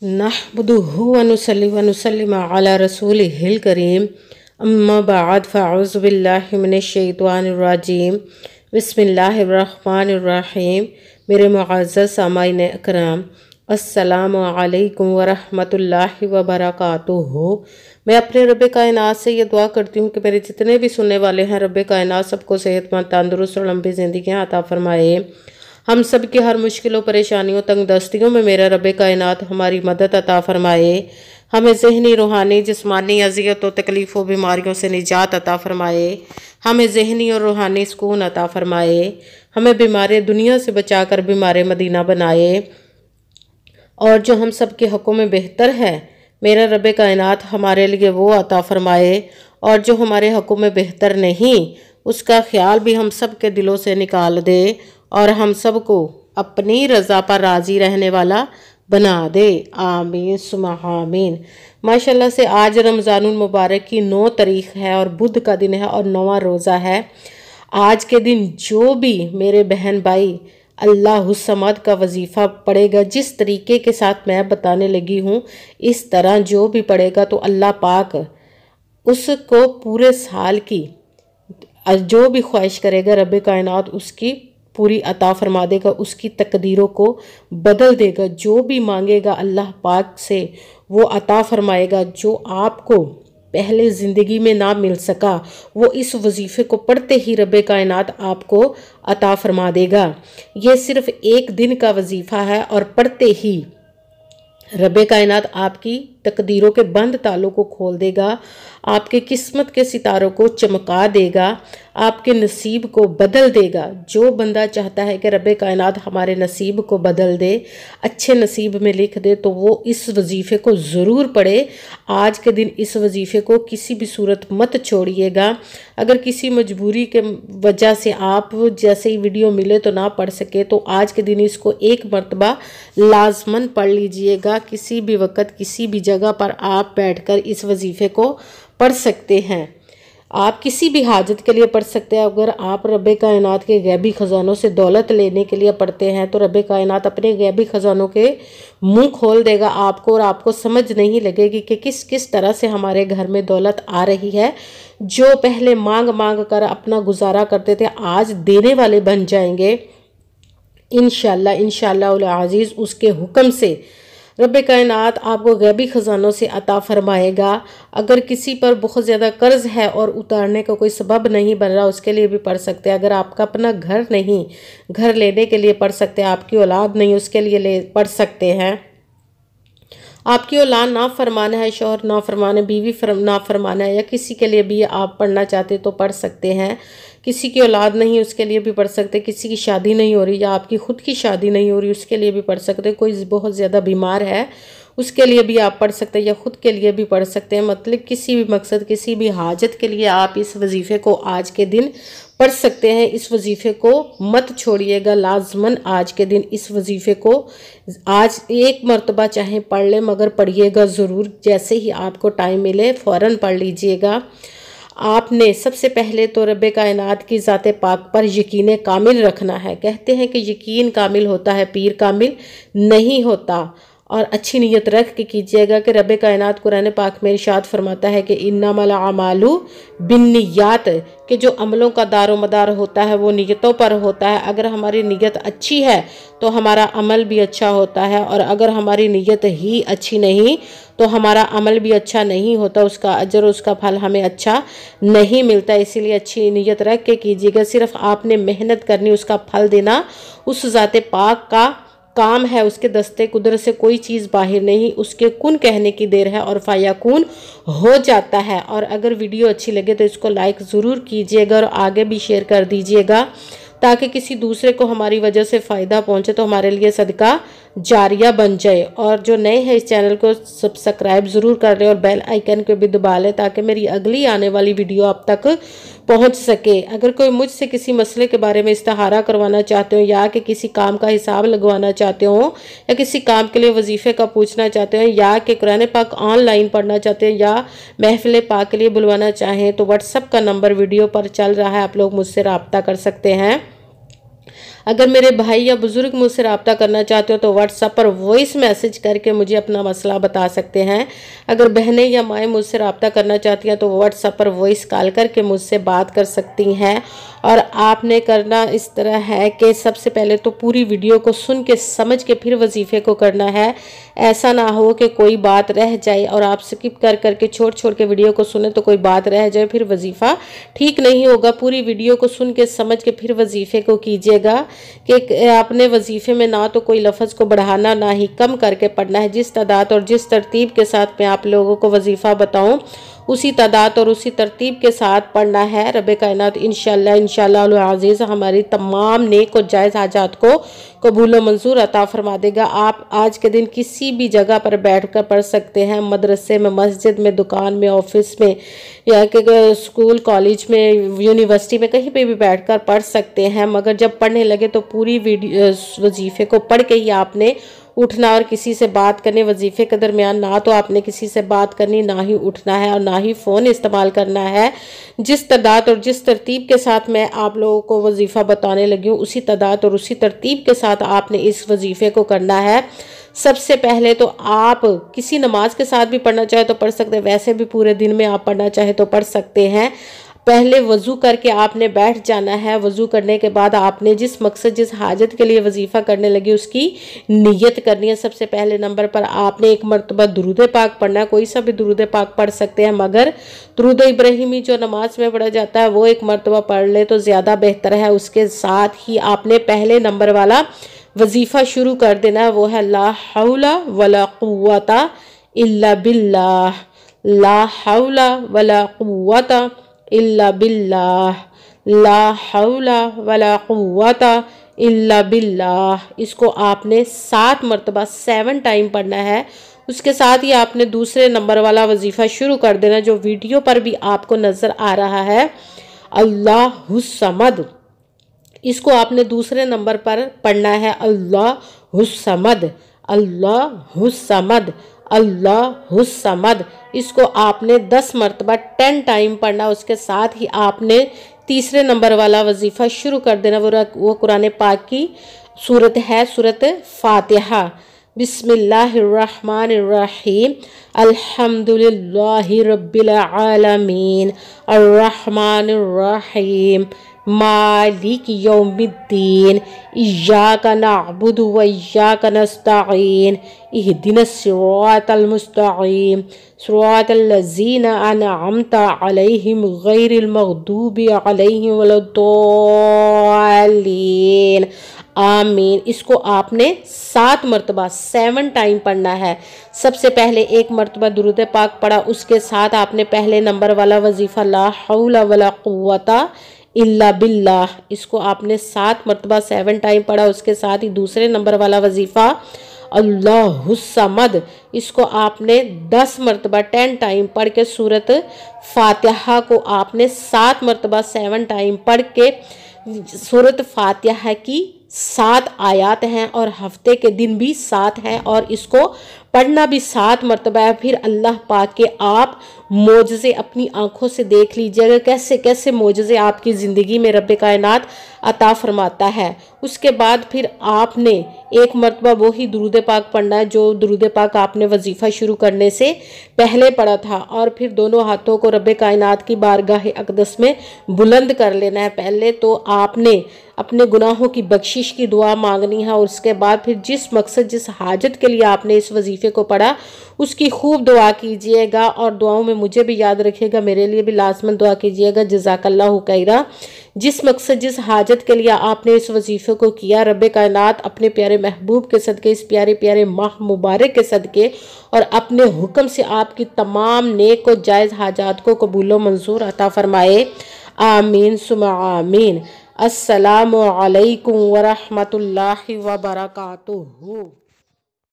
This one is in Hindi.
नहमदुहु व नुसल्ली व नुसल्लिम अला रसूलिहिल करीम अम्मा बाद फ़अऊज़ु बिल्लाहि मिनश शैतानिर रजीम बिस्मिल्लाहिर रहमानिर रहीम। मेरे मुअज़्ज़ज़ सामाईन अकराम, अस्सलामु अलैकुम व रहमतुल्लाहि व बरकातुहू। मैं अपने रब कायनात से ये दुआ करती हूँ कि मेरे जितने भी सुनने वाले हैं, रब कायनात सबको सेहतमंद, तंदुरुस्त और लंबी ज़िंदगियाँ अता फ़रमाए। हम सब की हर मुश्किलों, परेशानियों, तंगदस्तियों में मेरा रब कायनात हमारी मदद अता फ़रमाए। हमें ज़हनी, रूहानी, जिस्मानी अज़ियतों, तकलीफ़ों, बीमारियों से निजात अता फ़रमाए। हमें ज़हनी और रूहानी सुकून अता फ़रमाए। हमें बीमार दुनिया से बचाकर बीमार मदीना बनाए। और जो हम सब के हक़ों में बेहतर है, मेरा रब कायनात हमारे लिए वो अता फ़रमाए। और जो हमारे हक़ों में बेहतर नहीं, उसका ख्याल भी हम सब के दिलों से निकाल दे और हम सब को अपनी रज़ा पर राज़ी रहने वाला बना दे। आमीन सुम्मा आमीन। माशाल्लाह से आज रमज़ानुल मुबारक की 9 तारीख़ है और बुध का दिन है और 9वां रोज़ा है। आज के दिन जो भी मेरे बहन भाई अल्लाहुस समद का वजीफ़ा पढ़ेगा, जिस तरीके के साथ मैं बताने लगी हूँ, इस तरह जो भी पढ़ेगा तो अल्लाह पाक उसको पूरे साल की जो भी ख्वाहिश करेगा, रब कायनात उसकी पूरी अता फरमा देगा, उसकी तकदीरों को बदल देगा। जो भी मांगेगा अल्लाह पाक से वो अता फरमाएगा। जो आपको पहले ज़िंदगी में ना मिल सका, वो इस वजीफ़े को पढ़ते ही रब कायनात आपको अता फरमा देगा। ये सिर्फ़ एक दिन का वजीफ़ा है और पढ़ते ही रब कायनात आपकी तकदीरों के बंद तालों को खोल देगा, आपके किस्मत के सितारों को चमका देगा, आपके नसीब को बदल देगा। जो बंदा चाहता है कि रब कायनात हमारे नसीब को बदल दे, अच्छे नसीब में लिख दे, तो वो इस वजीफ़े को ज़रूर पढ़े। आज के दिन इस वजीफ़े को किसी भी सूरत मत छोड़िएगा। अगर किसी मजबूरी के वजह से आप जैसे ही वीडियो मिले तो ना पढ़ सके, तो आज के दिन इसको एक मरतबा लाजमन पढ़ लीजिएगा। किसी भी वक़्त किसी भी जगह पर आप बैठकर इस वजीफ़े को पढ़ सकते हैं। आप किसी भी हाजत के लिए पढ़ सकते हैं। अगर आप रब कायनात के गैबी ख़जानों से दौलत लेने के लिए पढ़ते हैं, तो रब कायनात अपने गैबी ख़जानों के मुंह खोल देगा आपको और आपको समझ नहीं लगेगी कि किस किस तरह से हमारे घर में दौलत आ रही है। जो पहले मांग मांग कर अपना गुजारा करते थे, आज देने वाले बन जाएंगे इंशाअल्लाह। इंशाअल्लाह अज़ीज़ उसके हुक्म से रब कायनात आपको गैबी ख़जानों से अता फ़रमाएगा। अगर किसी पर बहुत ज़्यादा कर्ज़ है और उतारने का कोई सबब नहीं बन रहा, उसके लिए भी पढ़ सकते हैं। अगर आपका अपना घर नहीं, घर लेने के लिए पढ़ सकते हैं। आपकी औलाद नहीं, उसके लिए पढ़ सकते हैं। आपकी औलाद ना फरमाना है, शौहर ना फरमाना है, बीवी ना फरमाना है, या किसी के लिए भी आप पढ़ना चाहते तो पढ़ सकते हैं। किसी की औलाद नहीं, उसके लिए भी पढ़ सकते। किसी की शादी नहीं हो रही या आपकी ख़ुद की शादी नहीं हो रही, उसके लिए भी पढ़ सकते। कोई बहुत ज़्यादा बीमार है, उसके लिए भी आप पढ़ सकते हैं, या ख़ुद के लिए भी पढ़ सकते हैं। मतलब किसी भी मकसद, किसी भी हाजत के लिए आप इस वजीफ़े को आज के दिन पढ़ सकते हैं। इस वजीफ़े को मत छोड़िएगा, लाजमन आज के दिन इस वजीफ़े को आज एक मरतबा चाहे पढ़ लें, मगर पढ़िएगा ज़रूर। जैसे ही आपको टाइम मिले फ़ौरन पढ़ लीजिएगा। आपने सबसे पहले तो रब कायनात की ज़ात पाक पर यकीन कामिल रखना है। कहते हैं कि यकीन कामिल होता है, पीर कामिल नहीं होता। और अच्छी नीयत रख के कीजिएगा कि रब कायनात कुरान पाक में इरशाद फरमाता है कि इन्नमल अमालु बिन्नियात, कि जो अमलों का दारोमदार होता है वो नीयतों पर होता है। अगर हमारी नीयत अच्छी है तो हमारा अमल भी अच्छा होता है, और अगर हमारी नीयत ही अच्छी नहीं तो हमारा अमल भी अच्छा नहीं होता, उसका अजर, उसका फल हमें अच्छा नहीं मिलता। इसीलिए अच्छी नीयत रख के कीजिएगा। सिर्फ आपने मेहनत करनी, उसका फल देना उस ज़ात पाक का काम है। उसके दस्ते कुदरत से कोई चीज़ बाहर नहीं, उसके कुन कहने की देर है और फायाकुन हो जाता है। और अगर वीडियो अच्छी लगे तो इसको लाइक ज़रूर कीजिएगा और आगे भी शेयर कर दीजिएगा, ताकि किसी दूसरे को हमारी वजह से फ़ायदा पहुंचे, तो हमारे लिए सदका जारिया बन जाए। और जो नए हैं इस चैनल को सब्सक्राइब ज़रूर कर लें और बेल आइकन को भी दबा लें, ताकि मेरी अगली आने वाली वीडियो आप तक पहुंच सके। अगर कोई मुझसे किसी मसले के बारे में इस्तिहारा करवाना चाहते हो, या कि किसी काम का हिसाब लगवाना चाहते हो, या किसी काम के लिए वजीफ़े का पूछना चाहते हो, या कि कुरान पाक ऑनलाइन पढ़ना चाहते हैं, या महफिल पाक के लिए बुलवाना चाहें, तो व्हाट्सएप का नंबर वीडियो पर चल रहा है, आप लोग मुझसे रब्ता कर सकते हैं। अगर मेरे भाई या बुज़ुर्ग मुझसे रब्ता करना चाहते हो तो व्हाट्सएप पर वॉइस मैसेज करके मुझे अपना मसला बता सकते हैं। अगर बहनें या माएँ मुझसे रब्ता करना चाहती हैं तो व्हाट्सएप पर वॉइस कॉल करके मुझसे बात कर सकती हैं। और आपने करना इस तरह है कि सबसे पहले तो पूरी वीडियो को सुन के समझ के फिर वजीफ़े को करना है। ऐसा ना हो कि कोई बात रह जाए और आप स्किप कर करके छोड़ के वीडियो को सुने तो कोई बात रह जाए, फिर वजीफ़ा ठीक नहीं होगा। पूरी वीडियो को सुन के समझ के फिर वजीफ़े को कीजिएगा कि आपने वजीफ़े में ना तो कोई लफ्ज़ को बढ़ाना ना ही कम करके पढ़ना है। जिस तादाद और जिस तरतीब के साथ मैं आप लोगों को वजीफ़ा बताऊँ उसी तादाद और उसी तरतीब के साथ पढ़ना है। रब कायनात इंशाअल्लाह अज़ीज़ हमारी तमाम नेक और जायज़ हाजात को कबूल व मंजूर अता फरमा देगा। आप आज के दिन किसी भी जगह पर बैठकर पढ़ सकते हैं, मदरसे में, मस्जिद में, दुकान में, ऑफिस में या स्कूल कॉलेज में, यूनिवर्सिटी में, कहीं पे भी बैठकर पढ़ सकते हैं। मगर जब पढ़ने लगे तो पूरी वजीफ़े को पढ़ के ही आपने उठना और किसी से बात करने वजीफ़े के दरमियान ना तो आपने किसी से बात करनी, ना ही उठना है और ना ही फ़ोन इस्तेमाल करना है। जिस तादाद और जिस तरतीब के साथ मैं आप लोगों को वजीफ़ा बताने लगी हूँ उसी तादाद और उसी तरतीब के साथ आपने इस वजीफ़े को करना है। सबसे पहले तो आप किसी नमाज के साथ भी पढ़ना चाहे तो पढ़ सकते हैं, वैसे भी पूरे दिन में आप पढ़ना चाहे तो पढ़ सकते हैं। पहले वज़ू करके आपने बैठ जाना है। वज़ू करने के बाद आपने जिस मकसद जिस हाजत के लिए वजीफ़ा करने लगी उसकी नीयत करनी है। सबसे पहले नंबर पर आपने एक मरतबा दुरूद पाक पढ़ना है। कोई सा भी दुरूद पाक पढ़ सकते हैं, मगर दुरूद इब्राहिमी जो नमाज में पढ़ा जाता है वो एक मरतबा पढ़ ले तो ज़्यादा बेहतर है। उसके साथ ही आपने पहले नंबर वाला वजीफ़ा शुरू कर देना है, वो है ला हौला वला कुव्वता इल्ला बिल्लाह, ला हौला वला कुव्वता इल्ला बिल्लाह, ला हौला वला कुव्वता इल्ला बिल्लाह। इसको आपने 7 मरतबा 7 टाइम पढ़ना है। उसके साथ ही आपने दूसरे नंबर वाला वजीफ़ा शुरू कर देना जो वीडियो पर भी आपको नज़र आ रहा है, अल्लाहुस समद। इसको आपने दूसरे नंबर पर पढ़ना है, अल्लाहुस समद, अल्लाहुस समद, अल्लाहुस समद। इसको आपने 10 मरतबा 10 टाइम पढ़ना। उसके साथ ही आपने तीसरे नंबर वाला वजीफ़ा शुरू कर देना। वो कुरान पाक की सूरत है, सूरत फातिहा। बिस्मिल्लाहिर्रहमानिर्रहीम, अल्हम्दुलिल्लाहि रब्बिल आलमीन, अर्रहमानिर्रहीम, मालिक यौमिद्दीन, इय्याका नअबुदु व इय्याका नस्तईन, इहदिनस सिरातल मुस्तकीम, सिरातल लज़ीना अनअमता अलैहिम गैरिल मग़दूबि अलैहिम वलद्दालीन, आमीन। इसको आपने 7 मरतबा 7 टाइम पढ़ना है। सबसे पहले एक मरतबा दुरूद पाक पढ़ा, उसके साथ आपने पहले नंबर वाला वजीफ़ा ला हौला वला कुव्वता इल्ला बिल्लाह, इसको आपने 7 मरतबा 7 टाइम पढ़ा। उसके साथ ही दूसरे नंबर वाला वजीफ़ा अल्लाहुस समद, इसको आपने 10 मरतबा 10 टाइम पढ़ के सूरत फातिहा को आपने 7 मरतबा 7 टाइम पढ़ के, सूरत फातिहा की 7 आयात हैं और हफ्ते के दिन भी 7 हैं और इसको पढ़ना भी 7 मरतबा है। फिर अल्लाह पाक के आप मोजज़े अपनी आंखों से देख लीजिएगा कैसे कैसे मोजज़े आपकी ज़िंदगी में रब कायनात अता फरमाता है। उसके बाद फिर आपने एक मरतबा वही दुरूद पाक पढ़ना है जो दुरूद पाक आपने वजीफ़ा शुरू करने से पहले पढ़ा था, और फिर दोनों हाथों को रब कायनात की बारगाह अक़दस में बुलंद कर लेना है। पहले तो आपने अपने गुनाहों की बख्शिश की दुआ मांगनी है और उसके बाद फिर जिस मकसद जिस हाजत के लिए आपने इस वजीफ़े को पढ़ा उसकी खूब दुआ कीजिएगा और दुआओं में मुझे भी याद रखिएगा, मेरे लिए भी लाज़मन दुआ कीजिएगा। जज़ाकल्लाहु खैरा। जिस मकसद जिस हाजत के लिए आपने इस वजीफ़े को किया, रब कायनात अपने प्यारे महबूब के सदके, इस प्यारे प्यारे माह मुबारक के सदके और अपने हुक्म से आपकी तमाम नेक और जायज़ हाजात को कबूल व मंजूर अता फरमाए। आमीन सुम्मा आमीन। अस्सलामु अलैकुम व रहमतुल्लाहि व बरकातुहू।